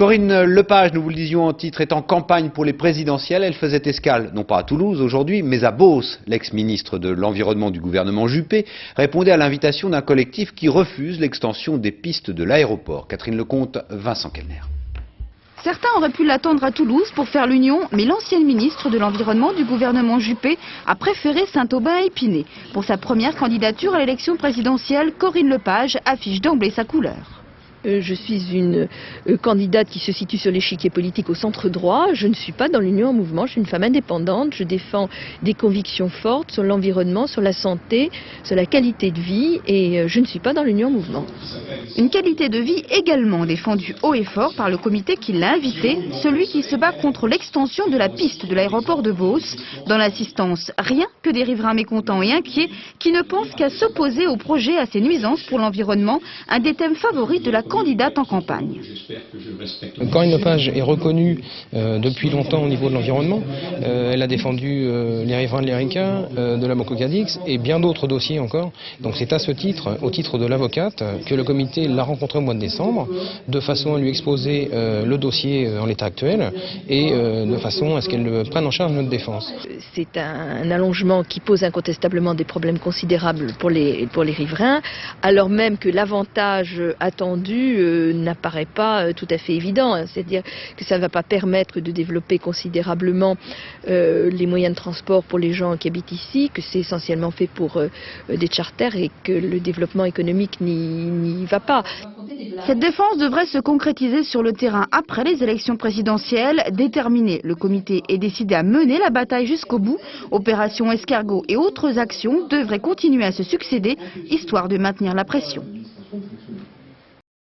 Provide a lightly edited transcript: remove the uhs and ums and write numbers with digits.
Corinne Lepage, nous vous le disions en titre, est en campagne pour les présidentielles. Elle faisait escale, non pas à Toulouse aujourd'hui, mais à Beauce. L'ex-ministre de l'Environnement du gouvernement Juppé répondait à l'invitation d'un collectif qui refuse l'extension des pistes de l'aéroport. Catherine Lecomte, Vincent Kellner. Certains auraient pu l'attendre à Toulouse pour faire l'union, mais l'ancienne ministre de l'Environnement du gouvernement Juppé a préféré Saint-Aubin à Épinay. Pour sa première candidature à l'élection présidentielle, Corinne Lepage affiche d'emblée sa couleur. Je suis une candidate qui se situe sur l'échiquier politique au centre droit. Je ne suis pas dans l'Union en mouvement, je suis une femme indépendante. Je défends des convictions fortes sur l'environnement, sur la santé, sur la qualité de vie et je ne suis pas dans l'Union en mouvement. Une qualité de vie également défendue haut et fort par le comité qui l'a invité, celui qui se bat contre l'extension de la piste de l'aéroport de Beauce. Dans l'assistance, rien que des riverains mécontents et inquiets qui ne pensent qu'à s'opposer au projet à ses nuisances pour l'environnement, un des thèmes favoris de la candidate en campagne. Corinne Lepage est reconnue depuis longtemps au niveau de l'environnement. Elle a défendu les riverains de l'Erika, de la Mococadix et bien d'autres dossiers encore. Donc c'est à ce titre, au titre de l'avocate, que le comité l'a rencontrée au mois de décembre, de façon à lui exposer le dossier en l'état actuel et de façon à ce qu'elle prenne en charge notre défense. C'est un allongement qui pose incontestablement des problèmes considérables pour les riverains, alors même que l'avantage attendu n'apparaît pas tout à fait évident. C'est-à-dire que ça ne va pas permettre de développer considérablement les moyens de transport pour les gens qui habitent ici, que c'est essentiellement fait pour des charters et que le développement économique n'y va pas. Cette défense devrait se concrétiser sur le terrain après les élections présidentielles. Déterminé, le comité est décidé à mener la bataille jusqu'au bout. Opération escargot et autres actions devraient continuer à se succéder, histoire de maintenir la pression.